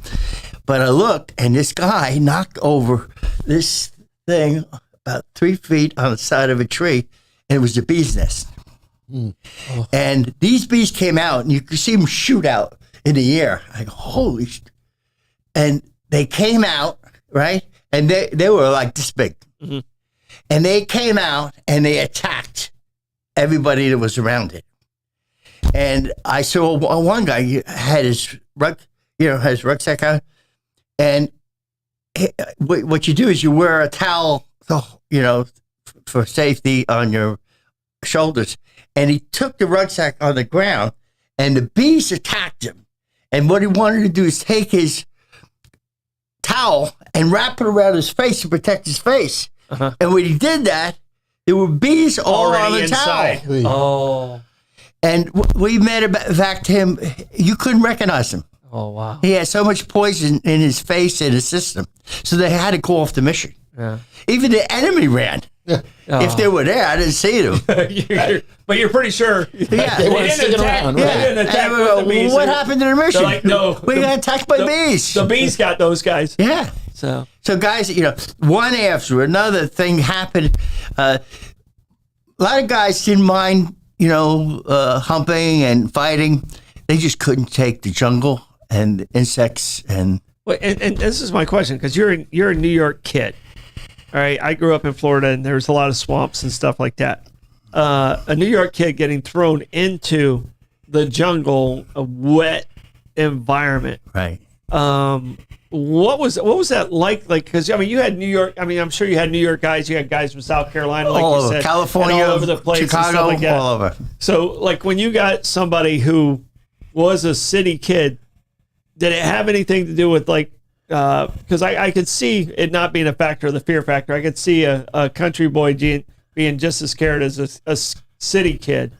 But I looked, and this guy knocked over this thing about 3 feet on the side of a tree, and it was a bee's nest. Mm. Oh. And these bees came out, and you could see them shoot out in the air. I go, holy shit. And they came out, right? And they were like this big. Mm-hmm. And they came out, and they attacked everybody that was around it. And I saw one guy had his rucksack on, and what you do is you wear a towel, for safety on your shoulders. And he took the rucksack on the ground, and the bees attacked him. And what he wanted to do is take his towel and wrap it around his face to protect his face. Uh-huh. And when he did that, there were bees all already on the inside. towel. Oh. And we made it back to him. You couldn't recognize him. Oh, wow. He had so much poison in his face and his system. So they had to call off the mission. Yeah. Even the enemy ran. Yeah. Oh. If they were there, I didn't see them. But you're pretty sure. Yeah, they weren't sticking around. Right? They didn't attack the bees. What happened to the mission? Like, no, we got attacked by bees. The bees got those guys. Yeah. So guys, one after another thing happened. A lot of guys didn't mind, humping and fighting. They just couldn't take the jungle and the insects and. Well, and this is my question, because you're a New York kid. All right, I grew up in Florida, and there's a lot of swamps and stuff like that. A New York kid getting thrown into the jungle, a wet environment. Right. What was that like? Like, because you had New York. I'm sure you had New York guys. You had guys from South Carolina, like all you over, said, California, all over the place, Chicago, and stuff like that. all over. So, like, when you got somebody who was a city kid, did it have anything to do with because I could see it not being a factor, the fear factor. I could see a country boy being just as scared as a city kid.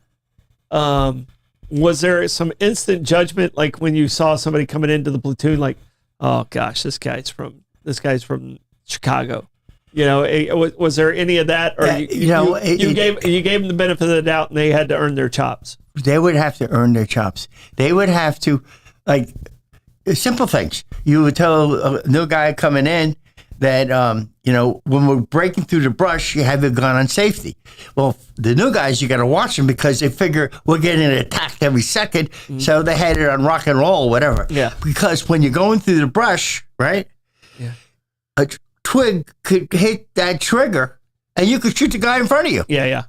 Was there some instant judgment, like when you saw somebody coming into the platoon, like, oh gosh, this guy's from Chicago? You know, was there any of that, or you gave them the benefit of the doubt, and they had to earn their chops? They would have to earn their chops. They would have to, like, simple things. You would tell a new guy coming in that, when we're breaking through the brush, you have your gun on safety. Well, the new guys, you got to watch them because they figure we're getting attacked every second, so they had it on rock and roll or whatever. Yeah. Because when you're going through the brush, right, a twig could hit that trigger, and you could shoot the guy in front of you. Yeah.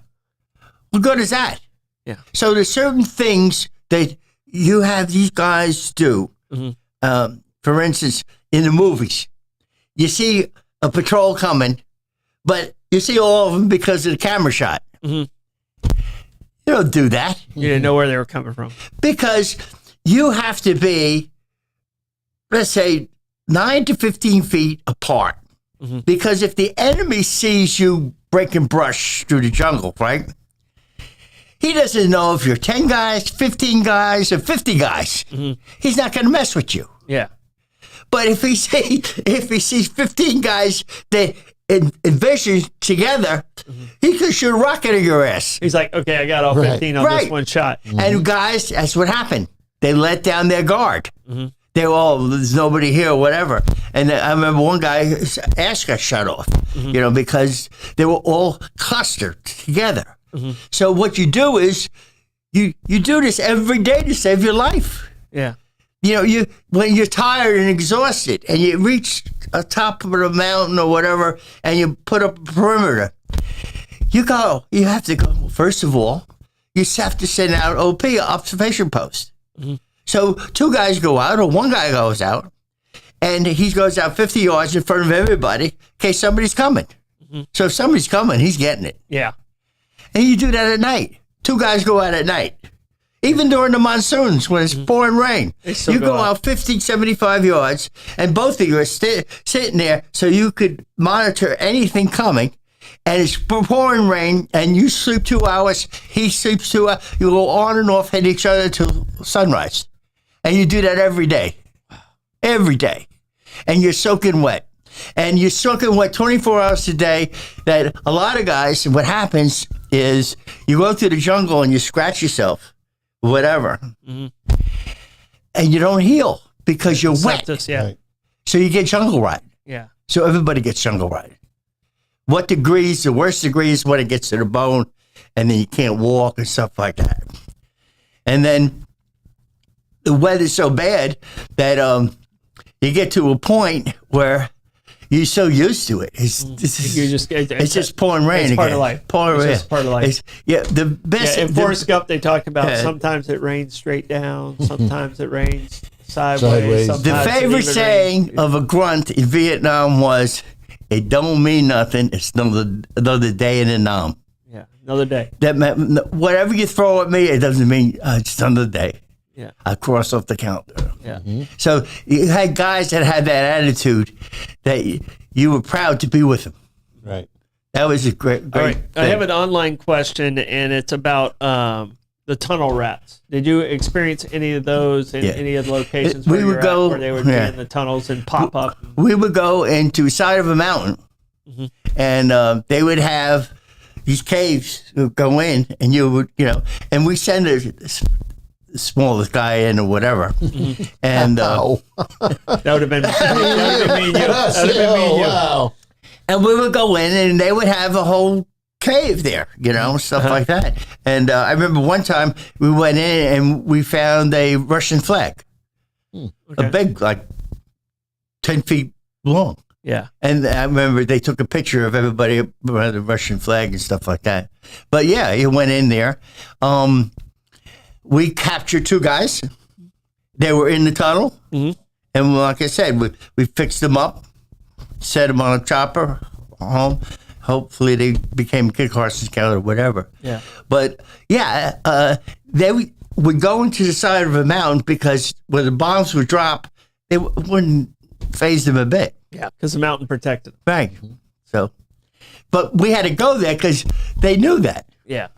What good is that? Yeah. So there's certain things that you have these guys do. For instance, in the movies, you see a patrol coming, but you see all of them because of the camera shot. You don't do that. You didn't know where they were coming from. Because you have to be, let's say, 9 to 15 feet apart. Because if the enemy sees you breaking brush through the jungle, right? He doesn't know if you're 10 guys, 15 guys, or 50 guys. He's not going to mess with you. Yeah. But if he sees 15 guys that envision together, he could shoot a rocket in your ass. He's like, okay, I got all 15 on this one shot. And guys, that's what happened. They let down their guard. They were all, there's nobody here, whatever. And I remember one guy's ass got shut off, because they were all clustered together. So what you do is you do this every day to save your life. Yeah. When you're tired and exhausted and you reach the top of the mountain or whatever and you put up a perimeter, you have to go, first of all, you have to send out OP, observation post. So 2 guys go out or 1 guy goes out and he goes out 50 yards in front of everybody in case somebody's coming. So if somebody's coming, he's getting it. Yeah. And you do that at night. 2 guys go out at night. Even during the monsoons when it's pouring rain. You go out 50, 75 yards, and both of you are sitting there so you could monitor anything coming. And it's pouring rain, and you sleep 2 hours, he sleeps 2 hours. You go on and off, hit each other till sunrise. And you do that every day. Every day. And you're soaking wet. And you're soaking wet 24 hours a day. That a lot of guys, what happens is you go through the jungle and you scratch yourself. Whatever. And you don't heal because you're wet. Yeah. So you get jungle rot. Yeah. So everybody gets jungle rot. What degrees, the worst degree is when it gets to the bone and then you can't walk and stuff like that. And then the weather's so bad that you get to a point where you're so used to it. It's just pouring rain. It's part of life. Pouring rain. Just part of life. The best. In Forrest Gump, they talked about sometimes it rains straight down, sometimes it rains sideways. The favorite saying of a grunt in Vietnam was, "It don't mean nothing. It's another day in the Nam." Yeah, another day. That meant, whatever you throw at me, it doesn't mean it's another day. Yeah, I cross off the counter. Yeah. So you had guys that had that attitude that you were proud to be with them. Right. That was a great All right. thing. I have an online question, and it's about the tunnel rats. Did you experience any of those in any of the locations where they would be in the tunnels and pop up? We would go into the side of a mountain, and they would have these caves that would go in, and you would, and we send the smallest guy in or whatever, and that would have been me and you. Wow. And we would go in, and they would have a whole cave there, stuff like that. And I remember one time we went in and we found a Russian flag, a big, like 10 feet long. Yeah. And I remember they took a picture of everybody around the Russian flag and stuff like that. But yeah, he went in there. We captured 2 guys. They were in the tunnel. And like I said, we fixed them up, set them on a chopper home. Hopefully they became Kit Carson's Scout or whatever. Yeah. But yeah, they would go into the side of a mountain because when the bombs would drop, it wouldn't phase them a bit. Yeah, because the mountain protected them. Right. So, but we had to go there because they knew that. Yeah.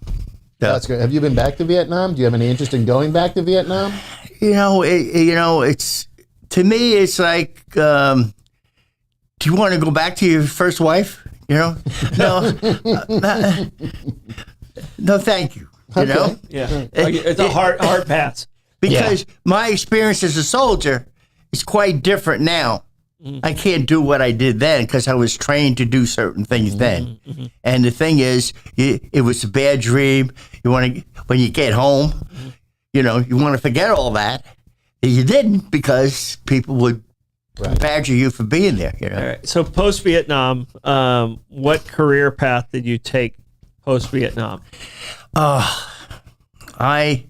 That's good. Have you been back to Vietnam? Do you have any interest in going back to Vietnam? It's to me, it's like, do you want to go back to your first wife? No, no, thank you. Yeah, it's a hard pass. Because my experience as a soldier is quite different now. I can't do what I did then because I was trained to do certain things then. And the thing is, it was a bad dream. When you get home, you want to forget all that. You didn't because people would badger you for being there. All right. So post Vietnam, what career path did you take post Vietnam? I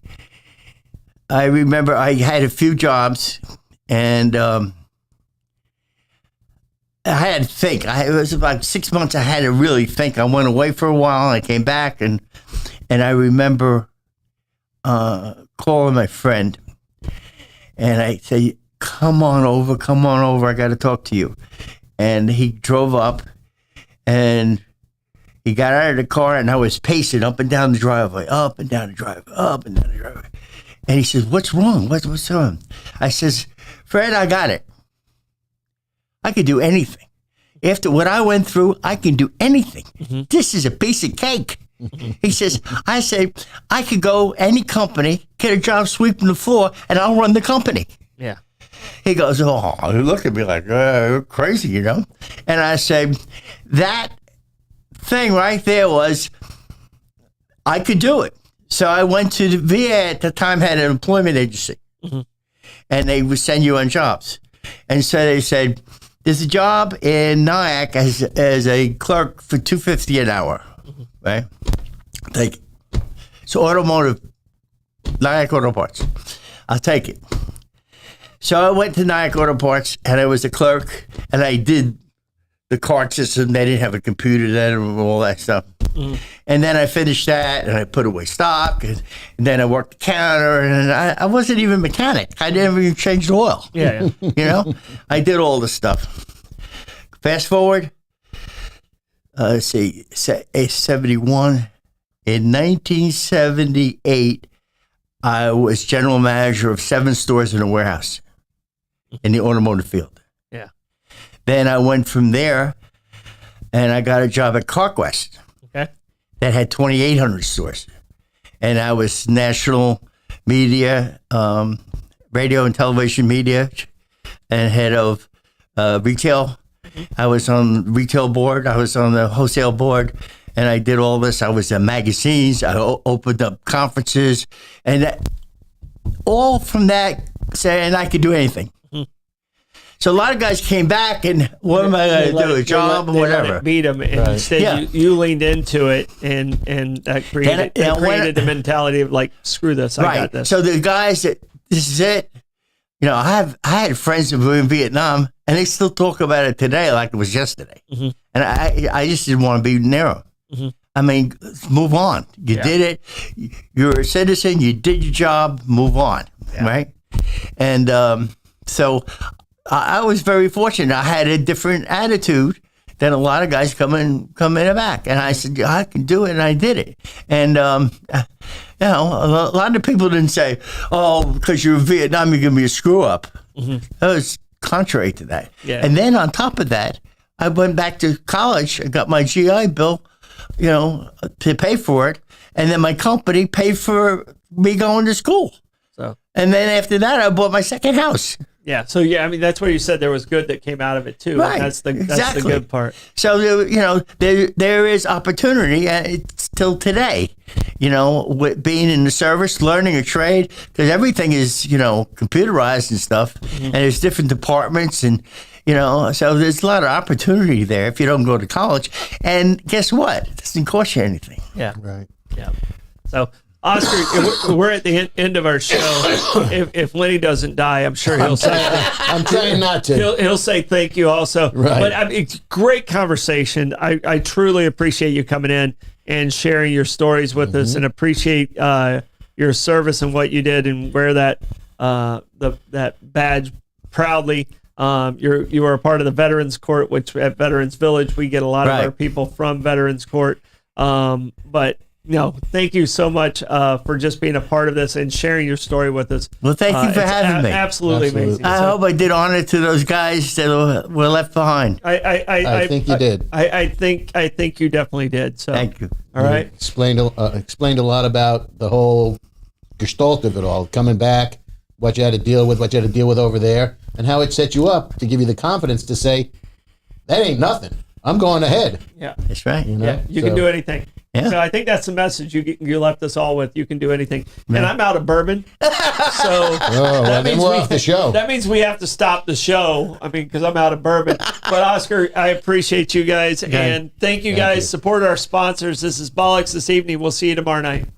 remember I had a few jobs, and I had to think. It was about 6 months. I had to really think. I went away for a while. I came back, and I remember calling my friend, and I said, come on over. I got to talk to you. And he drove up, and he got out of the car, and I was pacing up and down the driveway, up and down the driveway. And he says, what's wrong? What's wrong? I says, Fred, I got it. I could do anything. After what I went through, I can do anything. This is a piece of cake. He says, I could go any company, get a job sweeping the floor, and I'll run the company. Yeah. He goes, he looked at me like, you're crazy, And I said, that thing right there was, I could do it. So I went to the VA at the time, had an employment agency, and they would send you on jobs. And so they said, there's a job in Nyack as a clerk for $2.50 an hour, right? Take it. So automotive, Nyack Auto Parts. I'll take it. So I went to Nyack Auto Parts, and I was a clerk, and I did the card system. They didn't have a computer then and all that stuff. And then I finished that, and I put away stock, and then I worked the counter, and I wasn't even a mechanic. I never even changed oil. Yeah. I did all the stuff. Fast forward, let's see, 71. In 1978, I was general manager of 7 stores in a warehouse in the automotive field. Yeah. Then I went from there, and I got a job at CarQuest. That had 2,800 stores. And I was national media, radio and television media, and head of retail. I was on the retail board. I was on the wholesale board. And I did all this. I was in magazines. I opened up conferences. And all from that, saying I could do anything. So a lot of guys came back, and what am I going to do? A job or whatever? Beat them, and instead you leaned into it, and that created the mentality of like, screw this, I got this. So the guys that this is it. I had friends who were in Vietnam, and they still talk about it today like it was yesterday. And I just didn't want to be narrow. I mean, move on. You did it. You're a citizen. You did your job. Move on, right? And so I was very fortunate. I had a different attitude than a lot of guys come in the back. And I said, I can do it, and I did it. And, a lot of people didn't say, because you're in Vietnam, you're going to be a screw-up. That was contrary to that. Yeah. And then on top of that, I went back to college. I got my GI Bill, to pay for it. And then my company paid for me going to school. And then after that, I bought my second house. Yeah. So that's where you said there was good that came out of it too. Right. That's the good part. So there is opportunity till today. With being in the service, learning a trade, because everything is computerized and stuff, and there's different departments, and so there's a lot of opportunity there if you don't go to college. And guess what? It doesn't cost you anything. Yeah. Right. Yeah. So, Oscar, we're at the end of our show. If Lenny doesn't die, I'm sure he'll say. I'm trying not to. He'll say thank you also. Right. But it's great conversation. I truly appreciate you coming in and sharing your stories with us, and appreciate your service and what you did, and wear that that badge proudly. You are a part of the Veterans Court, which at Veterans Village we get a lot of our people from Veterans Court. But No, thank you so much for just being a part of this and sharing your story with us. Well, thank you for It's having me. Absolutely amazing. I hope I did honor to those guys that were left behind. I think you did. I think you definitely did. So Thank you. all right. Explained a lot about the whole gestalt of it all, coming back, what you had to deal with, over there, and how it set you up to give you the confidence to say, that ain't nothing. I'm going ahead. Yeah. That's right. You know? Yeah. You can do anything. Yeah. So I think that's the message you left us all with. You can do anything. And I'm out of bourbon. So then we're off the show. That means we have to stop the show. I mean, because I'm out of bourbon. But Oscar, I appreciate you guys. And thank you guys. you. Support our sponsors. This is Bollocks this evening. We'll see you tomorrow night.